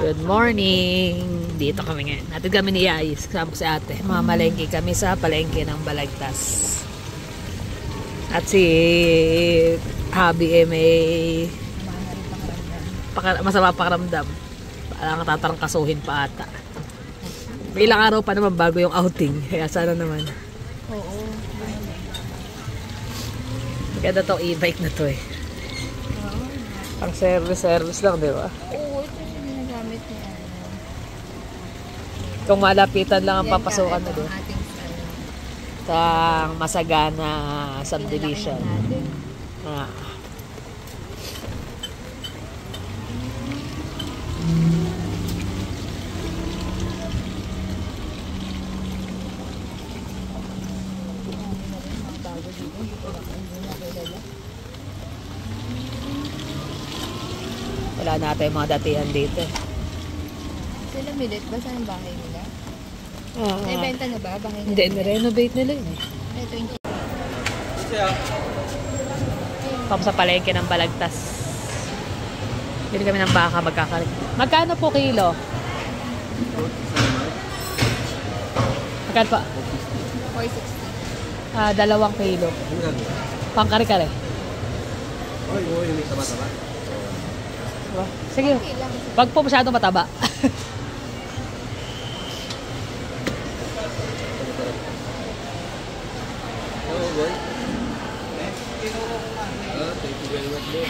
Good morning! Dito kami ngayon. Natin kami ni Yais. Kasama ko si ate. Mamalengke kami sa palengke ng Balagtas. At si Habi may masama pakaramdam. Parang tatarangkasuhin pa ata. May ilang araw pa naman bago yung outing. Kaya sana naman. Oo. Maganda tong e-bike na to eh. Pang service lang, di ba? Oo, ito yung ginagamit niya. Kung malapitan lang ang papasukan na doon. doon. Ito ang Masagana subdivision. Ah. Wala na tayong mga datihan dito. Sila milit ba? Saan ang bahay nila? Naibenta na ba? Bahay nila? Hindi, na-renovate nila yun eh. Ito yung... Tapos sa palengke ng Balagtas. Bili kami ng baka magkakalit. Magkano po kilo? Magkano pa? 460. 2 kilo. Pangkare-kare. Oo, yung may taba-taba. Diba? Sige, wag po masyadong mataba. Oo, boy. Thank you very much, boy.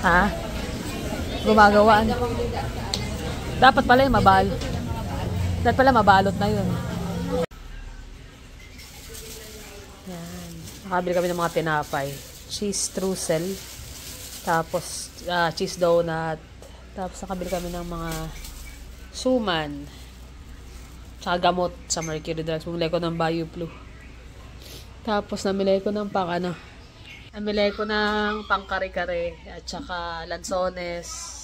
Ha? Gumagawaan. Dapat pala yung mabalot. Dapat pala mabalot na yun. Yan. Nakabili kami ng mga tinapay. Cheese streusel. Tapos cheese donut. Tapos nakabili kami ng mga suman. Tsaka gamot sa Mercury Drugs. Bumili ko ng BioFlu. Tapos namili ko ng namili ko ng pangkare-kare at saka lansones,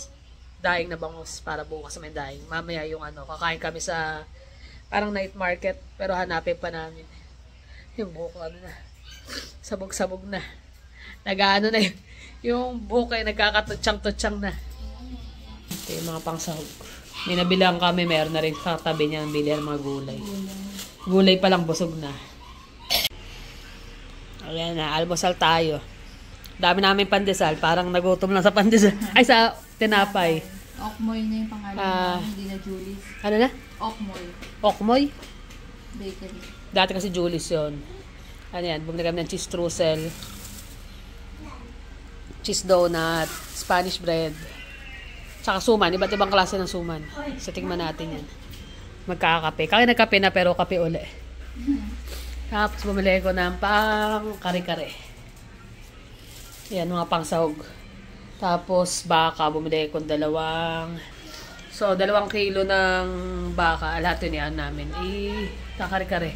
daing na bangus para bukas may daing. Mamaya yung kakain kami sa parang night market pero hanapin pa namin. Yung buhok na. Sabog-sabog na. Nag-ano na yung buhok ay nagkakatutsang-tutsang na. Ito yung mga pangsahog. May nabilang kami, meron na rin katabi niya ang bilihan ng mga gulay. Gulay pa lang busog na. Ayan na, almusal tayo. Dami namin pandesal. Parang nagutom lang sa pandesal. Ay, sa tinapay. Okmoy na yung pangalan. Hindi na Julius. Ano na? Okmoy. Okmoy? Bakery. Dati kasi Julius yun. Ano yan? Bumili kami ng cheese streusel, cheese donut, Spanish bread, tsaka suman. Iba't ibang klase ng suman. So, tingnan natin yan. Magkakape. Kaya nagkape na pero kape uli. Tapos bumili ko ng pang kare-kare. Yan, mga pang sahog. Tapos baka, bumili ko 2. So, 2 kilo ng baka. Lahat yun yan namin. Kakare-kare.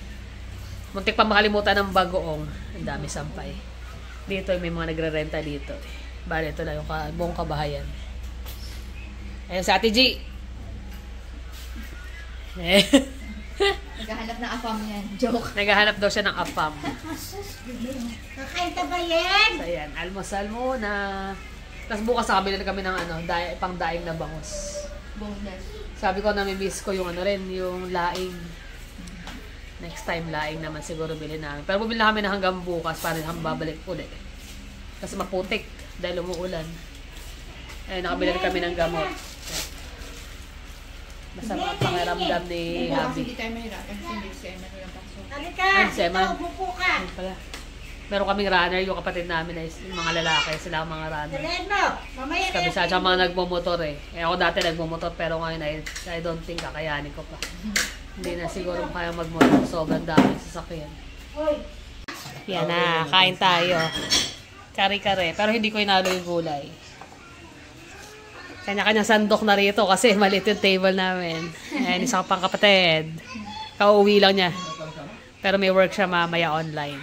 Muntik pa makalimutan ng bagoong. Ang dami sampay. Dito, may mga nagre-renta dito. Bale, ito na yung buong kabahayan. Ayan si Ate G. Naghahanap ng afam yan. Joke. Naghahanap daw siya ng apam. Kakain ka ba yan? So, ayan. Almusal muna. Tapos bukas nakabili na kami ng pang daing na bangus. Boneless. Sabi ko, nami-miss ko yung yung laing. Next time, laing naman siguro bilhin namin. Pero bumili na kami na hanggang bukas para babalik ulit. Kasi maputik dahil umuulan. Ayun, nakabili na kami ng gamot. Masama pangiramdam ni Bukas Habi. hindi tayo mahirapan. Hindi siya mahirap pasok. Halika, Ay, Sema. ito, buko ka. Ayun pala. Meron kaming runner, yung kapatid namin ay yung mga lalaki, sila ang mga runner. Dalhin mo. Mamaya Sabi sa akin, mga nagmumotor eh. Ako dati nagmumotor pero ngayon I don't think kakayanin ko pa. Hindi na siguro kaya magmotor. Sobrang dami sasakyan. Yan na, kain tayo. Kare-kare. Pero hindi ko inalo yung gulay. Kanya-kanya sandok na rito kasi maliit yung table namin. Ayan, isa pang kapatid. Kauwi lang niya. Pero may work siya mamaya online.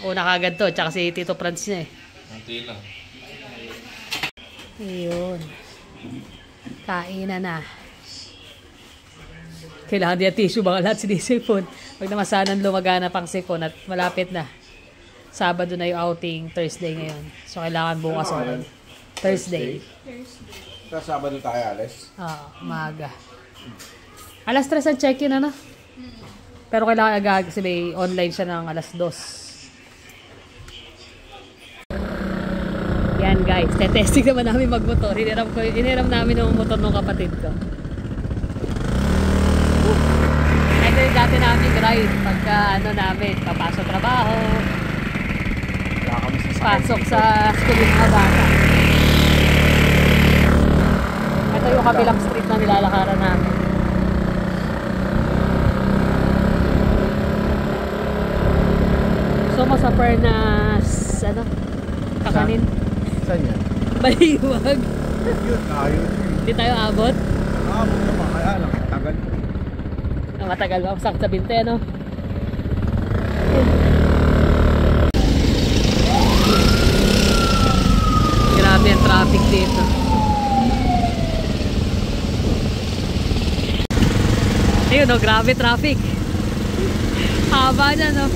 Una kagad to, tsaka si Tito Franz niya eh. Kunti lang. Ayun. Kainan na. Kailangan niya tissue, baka lahat sinisipon. Huwag na masanang lumagana pang sipon at malapit na. Sabado na yung outing, Thursday ngayon. So, kailangan bukas ulit. Thursday. Sa Sabado tayo alis. Umaga. Alas 3 ang check-in, ano? Pero kailangan agad kasi may online siya ng alas 2. Yan guys, testing naman namin magmotor. Hiniram namin ng motor ng kapatid ko. Ito yung dati namin ride pagka ano namin, papasok trabaho, pasok sa school yung mga bata. Ito yung kabilang street na nilalakaran namin. So mo sa Pernas, ano? Kakanin? Saan yan? Baliwag. Yun, ayun. Hindi tayo abot. Nakabot naman, kaya lang, tagal. Matagal ba? Sakit sa binte, ano? Grabe ang traffic dito. Ayun, no? Grabe traffic. Haba na, no?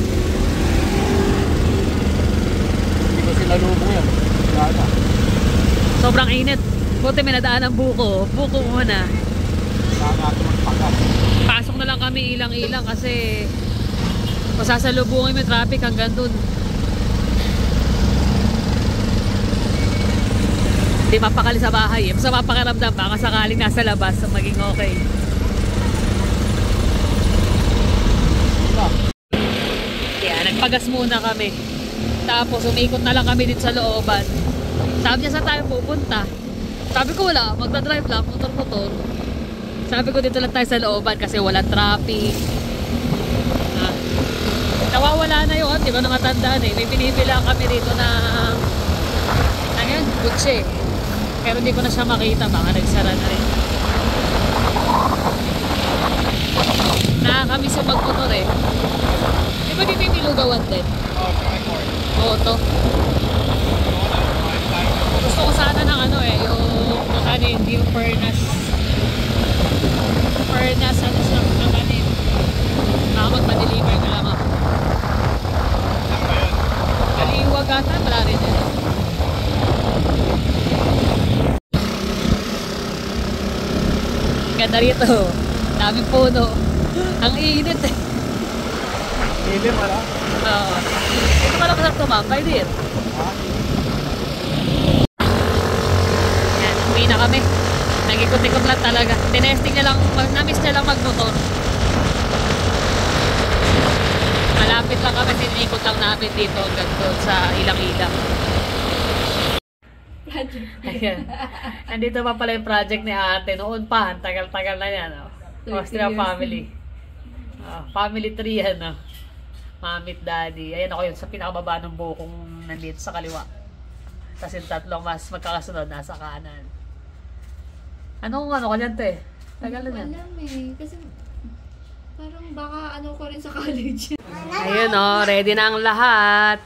Hindi ko sila lubong yan. Wala na. Sobrang init. Buti may nadaan ang buko. Buko muna. Saan natin magpakas? Pasok na lang kami ilang-ilang kasi masasalubungin may traffic hanggang dun. Hindi mapakali sa bahay. Basta mapakaramdam, baka sakaling nasa labas maging okay. Yeah, nagpagas muna kami. Tapos umikot na lang kami dito sa looban. Sabi niya saan tayo pupunta. Sabi ko wala, magdadrive lang, motor-motor. Sabi ko dito lang tayo sa looban kasi walang traffic. Nawawala na yun, di ba nakatandaan eh. May pinipila kami rito na ano yun, butse. Pero hindi ko na siya makita, baka nagsara na rin. Nakakamiss yung magmotor eh. Di ba dito yung nilugawan din? Oo, to. Gusto ko sana ng ano eh, yung kakanin, yung Pernas. Pernas, ano siya, kakanin. Baka magpa-deliver na lang ako. Kaliwag ata, wala rin yun. Ganda rito. Daming puno. Ang init eh. Ilim, wala? Oo. Ito pala masarap tumambay din. Yan, uwi na kami. Nag-ikot-ikot lang talaga. Tinesting niya lang, na-miss niya lang magmotor. Malapit lang kami, tinikot lang namin dito hanggang doon sa ilang-ilang. Ayan. Nandito pa pala yung project ni ate. Noon pa, tagal-tagal na yan. Oh. Austrian family. Family tree yan. Oh. Mami at daddy. Ayan ako yun sa pinakababa ng bukong nandito sa kaliwa. Tapos yung tatlong mas magkakasunod nasa kanan. Ano ka dyan, te? Tagal na yan. Alam eh. Kasi parang baka ano ko rin sa college. Ayun ready na ang lahat.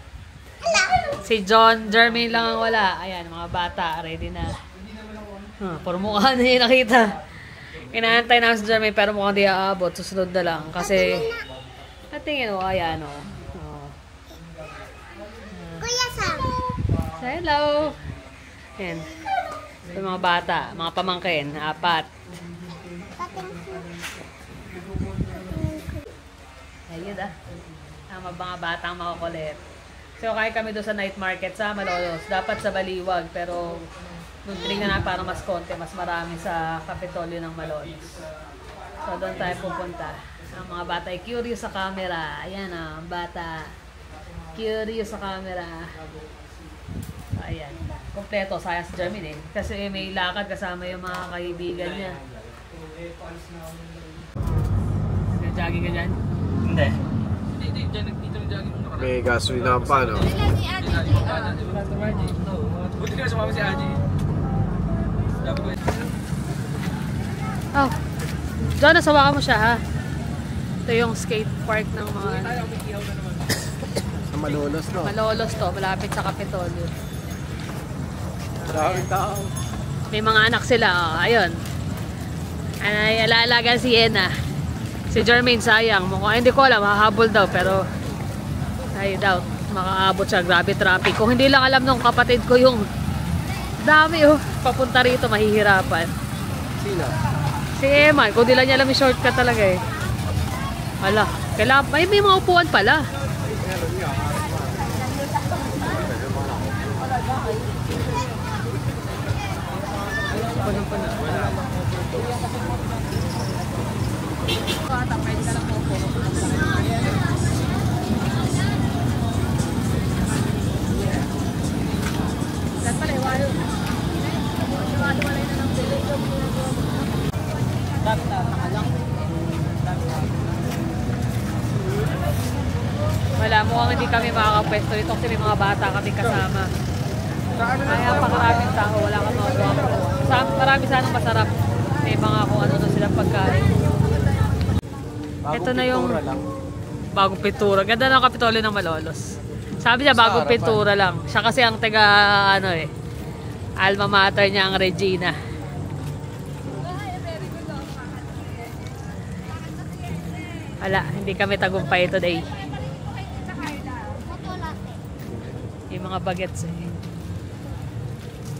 Si John, Jermaine lang ang wala. Ayan, mga bata, ready na. Puro mukha na yung nakita. Inaantay na si Jermaine pero mukhang di aabot. Susunod na lang. Kasi, natingin ayan Kuya Sam. Hello. Ayan. Ito mga bata, mga pamangkin, 4. Ayun ang mga batang makukulit. So, kaya kami doon sa night market sa Malolos. Dapat sa Baliwag, pero nung tinignan na para mas konti, mas marami sa Kapitolyo ng Malolos. So, doon tayo pupunta. Ang mga bata ay curious sa camera. Ayan ang bata. Curious sa camera. Ayan. Kompleto, sayang si Jermaine eh. Kasi may lakad kasama yung mga kaibigan niya. Nag-jogging ka dyan? Hindi. Hindi, dyan nag-jogging muna ka. May gasolina pa, no? Kailan ni Ate G? Buti ka sumama si Aji. Oh. John, nasawa mo siya ha. Ito yung skate park ng mga... Sa Malolos, no? Malolos to, malapit sa Kapitolyo. Maraming tao. May mga anak sila, oh. Ayun. Ay, alaalaga si Yena. Si Jermaine, sayang. Mukhang hindi ko alam, hahabol daw, pero I doubt makaabot siya. Grabe traffic. Kung hindi lang alam nung kapatid ko yung dami, oh. Papunta rito, mahihirapan. Sino? Si Eman, kung di lang niya alam yung shortcut talaga eh. Wala. Kailangan, may mga upuan pala. Wala, mukhang hindi kami makakapwesto dito kasi may mga bata kami kasama. Kaya pakaraming tao, wala kang magawa. Marami sanang masarap. May mga kung ano silang pagkain. Ito na yung bagong pintura. Ganda ng Kapitolyo ng Malolos. Sabi niya bagong pintura lang. Siya kasi ang taga ano eh. Alma mater niya ang Regina. Wala, hindi kami tagumpay today. Yung mga bagets eh.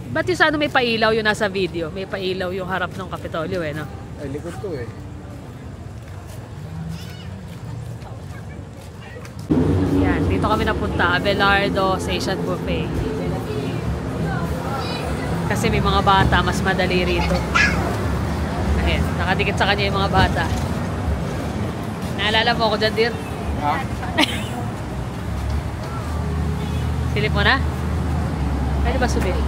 Ba't yung sa ano may pailaw yung nasa video? May pailaw yung harap ng Kapitolyo eh, no? Ay, likod ko eh. Yan, dito kami napunta. Abelardo Station Buffet. Kasi may mga bata, mas madali rito. Ayan, nakadikit sa kanya yung mga bata. Naalala mo ako dyan, Dir? Ha? Silip mo na? Pwede ba sumili?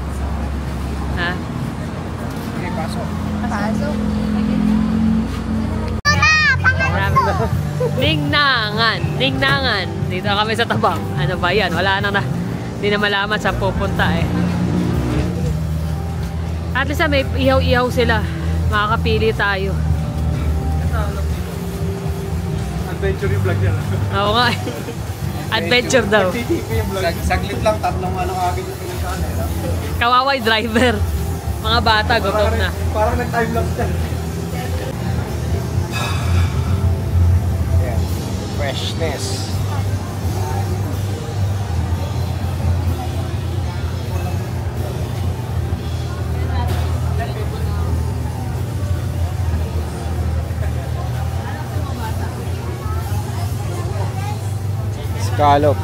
Ha? Okay, pasok. Pasok. Ningnangan. Ningnangan. Dito kami sa Tabang. Ano ba yan? Wala nang na. Hindi na malaman sa pupunta eh. At least may ihaw-ihaw sila. Makakapili tayo. Adventure yung vlog yan. Oo nga. Adventure daw. Saglit lang, tatlong agad yung pinagkaan eh. Kawaway driver. Mga bata, gutom na. Parang nag-time lapse yan. Yan. Freshness. Scallop.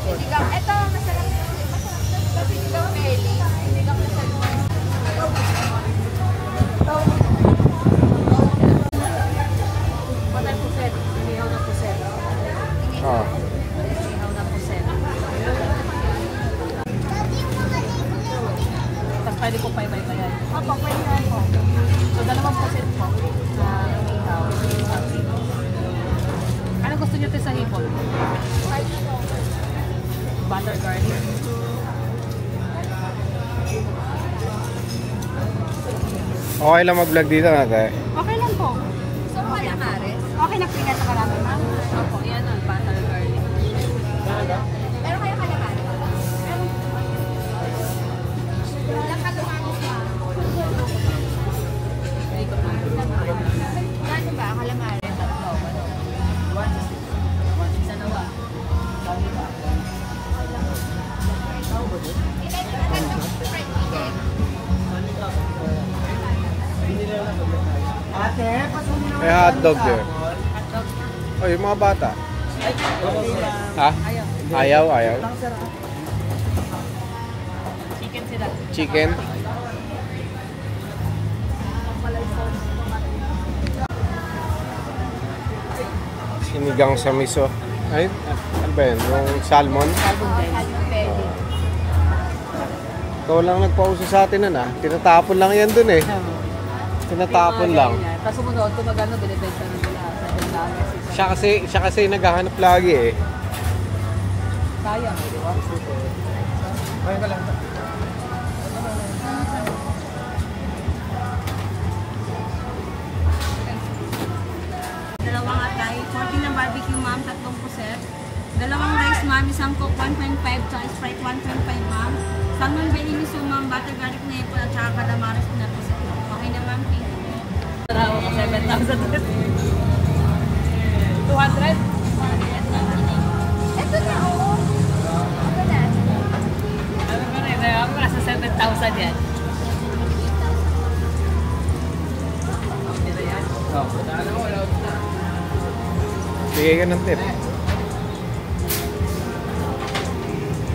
Sinigang, ito, masarap. Masarap. Sinigang belly. Sinigang na salmon. Patay puset. Inihaw na puset. Ah. Inihaw na puset. Tapos pwede ko pa iba-iba yan. Opo, pwede na po. So, 2 puset po na inihaw. Ano gusto niyo ito sa hipon? Butter garlic. Okay lang mag-vlog dito natin. Okay lang po. So, calamares. Okay na pingat sa karami, ma'am. Opo, yan ang butter garlic. Meron kayo calamares? Ilang calamares ba? Gano ba? Calamares? Isa na ba? May hotdog there. Hotdog. Oh, yung mga bata. Ha? Ayaw. Ayaw, ayaw. Chicken sila. Chicken. Sinigang sa miso. Ay, ano ba yun? Yung salmon? Salmon belly. Ikaw lang nagpauso sa atin nun ah. Tinatapon lang yan dun eh. Tinatapon lang. Tapos sumunod, kung magano, binibenta na nila sa Bangladesh. Siya kasi naghahanap lagi eh. Sayang, di ba? Kaya ka lang. Mami Sam Coke 1.5, tsaka Sprite 1.5, ma'am. Salmon belly miso, ma'am. Butter garlic na apple, at tsaka calamares na po. Okay na, ma'am. Thank you. 7,000. 200? Ito na, oo. Ito na. Ano ba rin? Ako nasa 7,000 yan. Bigay ka ng tip.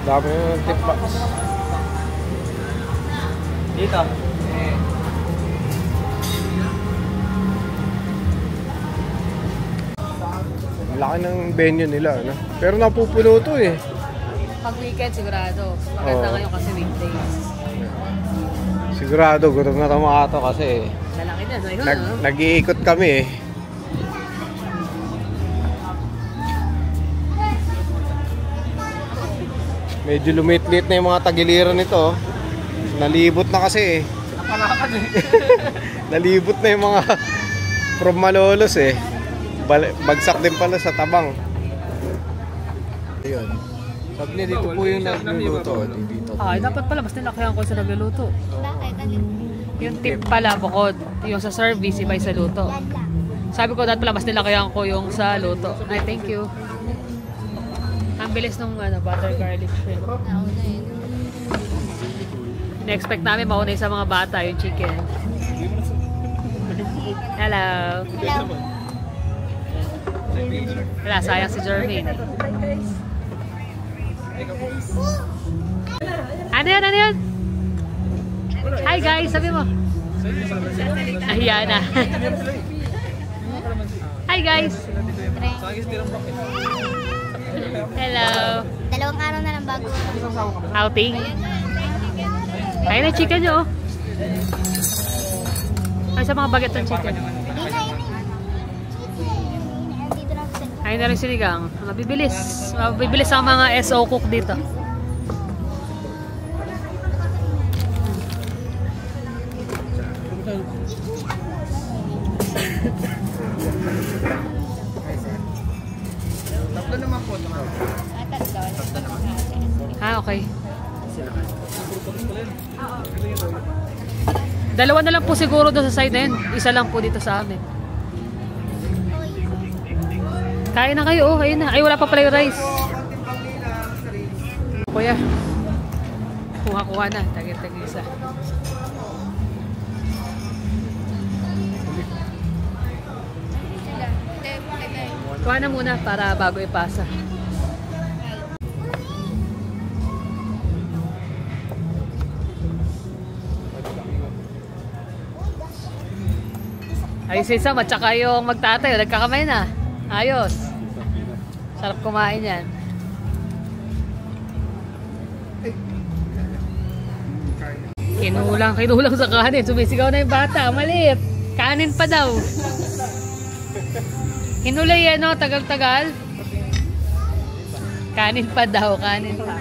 Dami ng tip box. Dito. Laki ng venue nila, ano? Pero napupuno to eh. Pag weekend, sigurado. Maganda Oo. ngayon kasi weekdays. Sigurado, gutom na tama to kasi Lalaki na, no? Yun, no? nag-iikot kami eh. Medyo lumit-lit na yung mga tagiliran nito. Nalibot na kasi eh. Napalakan eh. Nalibot na yung mga from Malolos eh. Bagsak din pala sa tabang. Ayun. Sabi niya dito po yung nagluluto. Dito. Ay, dapat pala, mas nilakihan ko sa nagluluto. Bakit? Alin? Yung tip pala, bukod. Yung sa service, iba yung sa luto. Yan lang. Sabi ko, dapat pala, mas nilakihan ko yung sa luto. Ay, thank you. Ang bilis nung butter garlic shrimp. Nauna yun. Na-expect namin mauna sa mga bata yung chicken. Hello. Hello. Wala, sayang si Jermaine. Ano yan? Ano yan? Hi guys, sabi mo. Ahiya na. Hi guys. Hello. Dalawang araw na lang bago. Outing. Ayun na chicken nyo. Ay, sa mga baget ng chicken. Ayun na rin sinigang. Mabibilis. Mabibilis ang mga SO cook dito. Tatlo naman po. Okay. Dalawa na lang po siguro doon sa side na yun. Isa lang po dito sa amin. Kain na kayo, oh. Ayun na. Ay, wala pa pala yung rice. Kuya. Kuha-kuha na. Tagil-tagil isa. Kuha na muna para bago ipasa. Ayos isa, at saka yung magtatayo, nagkakamay na. Ayos. Sarap kumain yan. Kinulang sa kanin. Sumisigaw na yung bata. Maliit. Kanin pa daw. Hinulay yan, no? Tagal-tagal. Kanin pa daw. Kanin pa.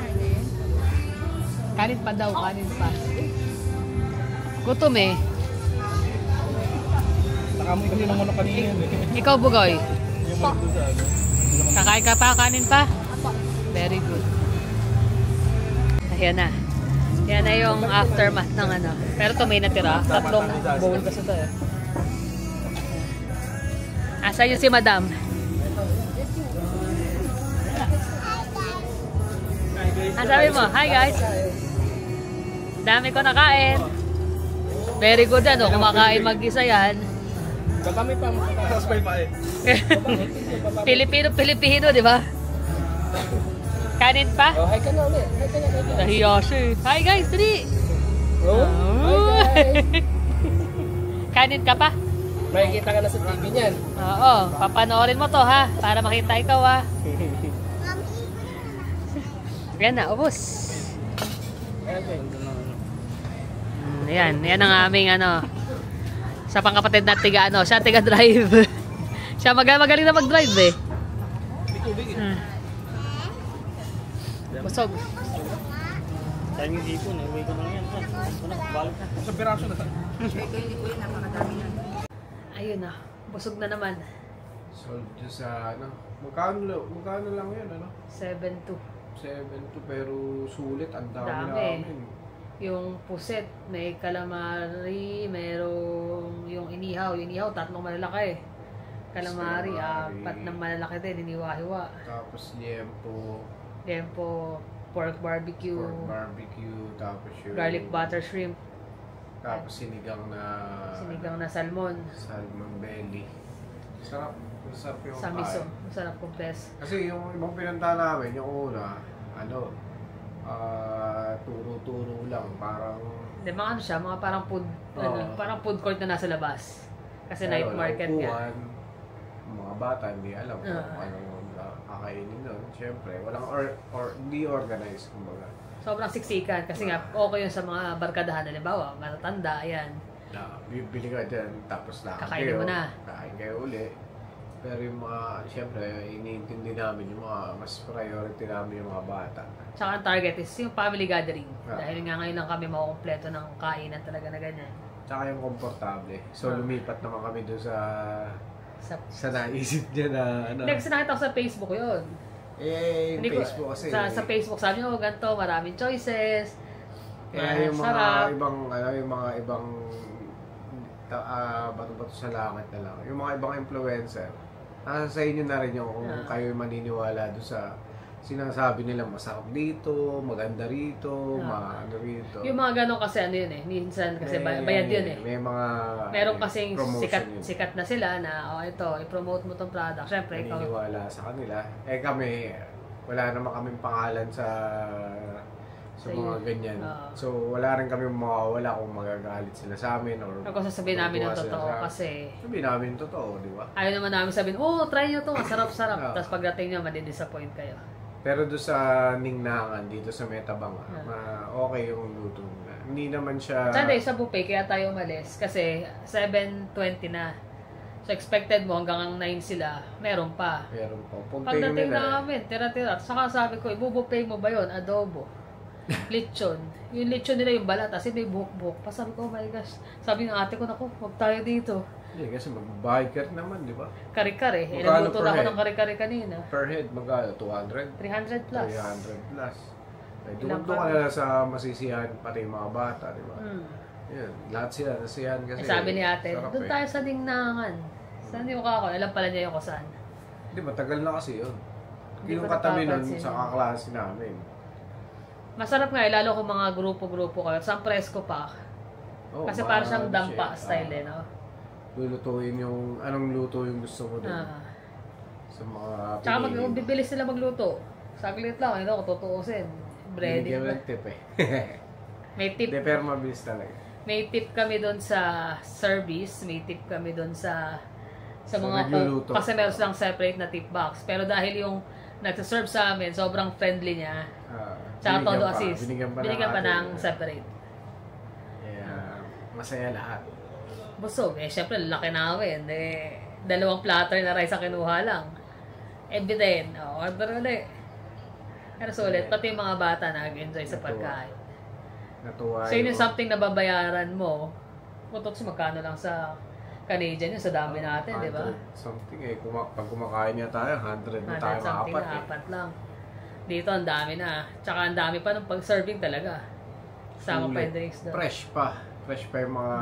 Kanin pa daw. Kanin pa. Gutom eh. Nakamoy kasi ng manok kanina yun eh. Ikaw, Bugoy. Yung manok doon sa ano. Kakain ka pa? Kanin pa? Very good. Ayan na. Yan na yung aftermath ng ano. Pero ito may natira. 3 bowl kasi ito eh. Asa yun si Madam? Ang sabi mo, hi guys. Dami ko nakain. Very good yan, oh. Kumakain mag-isa yan. Kami pa, makakasabay pa eh. Pilipino, di ba? Kanin pa? Oh, hi ka na ulit. Hi ka na. Nahiya siya. Hi guys, dali! Oh, hi guys. Kanin ka pa? Makikita ka na sa TV niyan. Oo, papanoorin mo to ha, para makita ikaw ha. Yan na, ubos. Yan ang aming ano. Sa pangkapatid na tiga ano, siya tiga drive. Siya magaling na mag-drive eh. Busog. Time yung hipon eh. Uwi ko lang yan. Balik na. Sa piraso na. Ayun na, busog na naman. So, sa ano, Magkano lang yan, ano? 7.2. 7 to, pero sulit. Ang dami Dami. namin. Yung puset, may calamari, merong yung inihaw. Yung inihaw, 3 malalaki. Calamari, Calamari. 4 na malalaki din, hiniwa-hiwa. Tapos liempo, Tempo, pork barbecue, pork barbecue, tapos yung garlic butter shrimp, tapos sinigang sinigang na salmon, salmon belly. Sarap. Masarap yung sa miso. kain. Masarap kumples. Kasi yung ibang pinunta namin, yung una, turo-turo lang. Parang Hindi, mga ano siya, mga parang food, parang food court na nasa labas. Kasi night walang market nga. upuan. Mga bata, hindi alam kung Ah. anong kakainin nun. Siyempre, walang hindi organized, kumbaga. Sobrang siksikan kasi nga okay yun sa mga barkadahan. Halimbawa, matatanda, ayan. Na, bibili ka dyan, tapos lakad Kakainin mo na. Kakain kayo uli. Pero yung mga, siyempre, iniintindi namin yung mga, mas priority namin yung mga bata. Tsaka ang target is yung family gathering. Ah. Dahil nga ngayon lang kami makukumpleto ng kainan talaga na ganyan. Tsaka yung komportable. So, Ah. lumipat naman kami doon Sa naisip niya na, Hindi, kasi nakita ko sa Facebook yun. yung Hindi ko- Facebook kasi. Sa Facebook sabi niyo, ganito, maraming choices. Kaya yung mga sarap. yung mga ibang bato-bato sa langit na lang. Yung mga ibang influencer, nasa sa inyo na rin yung kung kayo maniniwala doon sa sinasabi nila masarap dito, maganda rito, maano rito. Yung mga ganon kasi ano yun eh. Minsan kasi bayad yun eh. May mga Meron kasing promotion yun. sikat na sila na ito, i-promote mo tong product. Siyempre, ikaw, Naniniwala sa kanila. Kami, wala naman kaming pangalan sa Sa mga iyo. ganyan. Oo. So, wala rin kami mawawala kung magagalit sila sa amin or ako sasabihin namin ng matutuwa sila totoo sa amin. kasi Sabihin namin yung totoo, di ba? ayaw naman namin sabihin, try nyo to, sarap-sarap. Oo. Tapos pagdating nyo, madidisappoint kayo. Pero doon sa Ningnangan, dito sa Metabang, okay yung luto nila. Hindi naman siya... Sunday sa buffet, kaya tayo umalis. Kasi 7:20 na. So expected mo hanggang 9 sila, meron pa. Meron po. Puntayin Pagdating nila. namin, tira-tira. Saka sabi ko, ibubuffet mo ba yun? Adobo. Lechon. Yung lechon nila yung balat, kasi may buhok-buhok. Pa sabi ko, oh my gosh. Sabi ng ate ko, naku, huwag tayo dito. Hindi, kasi magbabayad ka rin naman, di ba? Kare-kare. Magkano Ilang luto per na ako head? ng kare-kare kanina. Per head, magkano? 200? 300 plus. 300 plus. Ay, Ilang doon ka pa? na sa masisiyahan pati yung mga bata, di ba? Yan, lahat sila nasiyahan kasi. Sabi ni ate, sarap doon eh. tayo sa Dingnangan. Saan di mo kakon? Alam pala niya yung kung saan. Hindi, matagal na kasi yun. Hindi Yung ko katabi nun napapansin sa yun. kaklase namin. Masarap nga, lalo kung mga grupo-grupo kayo. Sa presko pa. Oh, Kasi para siyang marami dampa siya. style eh, no? Lulutuin yung, anong luto yung gusto mo doon. Sa mga Tsaka pinili mo. bibilis sila magluto. Saglit lang, kung tutuusin. Breading Binigyan mo na. ng tip eh. May tip. Hindi, pero mabilis talaga. May tip kami doon sa service, may tip kami doon sa Sa mga nagluluto. cook. Kasi meron silang separate na tip box. Pero dahil yung nagsaserve sa amin, sobrang friendly niya. Tsaka Binigyan todo pa. assist. Binigyan pa Binigyan pa ng atin. separate. Kaya, masaya lahat. Busog. Syempre, laki namin. Dalawang platter na rice ang kinuha lang. Then, order ulit. Pero sulit. Pati yung mga bata nag-enjoy sa Natuwa. pagkain. Natuwa So, yun yung something na babayaran mo. Kutoks, magkano lang sa Canadian yun, sa dami natin, di ba? 100 something eh. Pag kumakain niya tayo, 100 na tayo 100 something apat na, eh. apat lang. Dito, ang dami na. Tsaka ang dami pa nung pag-serving talaga. Sama pa yung drinks doon. Fresh pa. Fresh pa yung mga,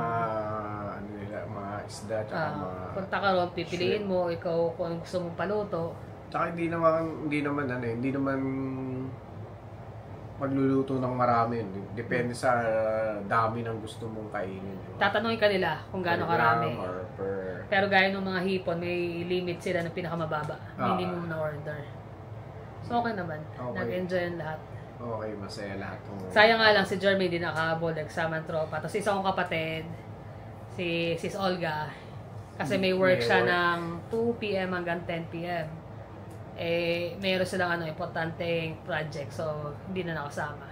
ano nila, mga isda, tsaka mga... Punta ka ron, pipiliin mo, ikaw kung anong gusto mong paluto. Tsaka hindi naman magluluto ng marami. Depende sa dami ng gusto mong kainin. Tatanungin ka nila kung gaano Per karami. gram or per... Pero gaya ng mga hipon, may limit sila ng pinakamababa. Minimum na order. So okay naman. Okay. Nag-enjoy ang lahat. Okay, masaya lahat. Sayang nga lang si Jeremy hindi nakahabol, nagsama ng tropa. Tapos isa kong kapatid, si Sis Olga, kasi may work siya ng 2 p.m. hanggang 10 p.m. Meron silang importanteng project, so hindi na nakasama.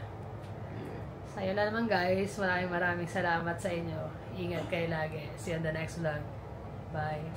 So yun lang naman guys, maraming salamat sa inyo. Ingat kayo lagi. See you on the next vlog. Bye.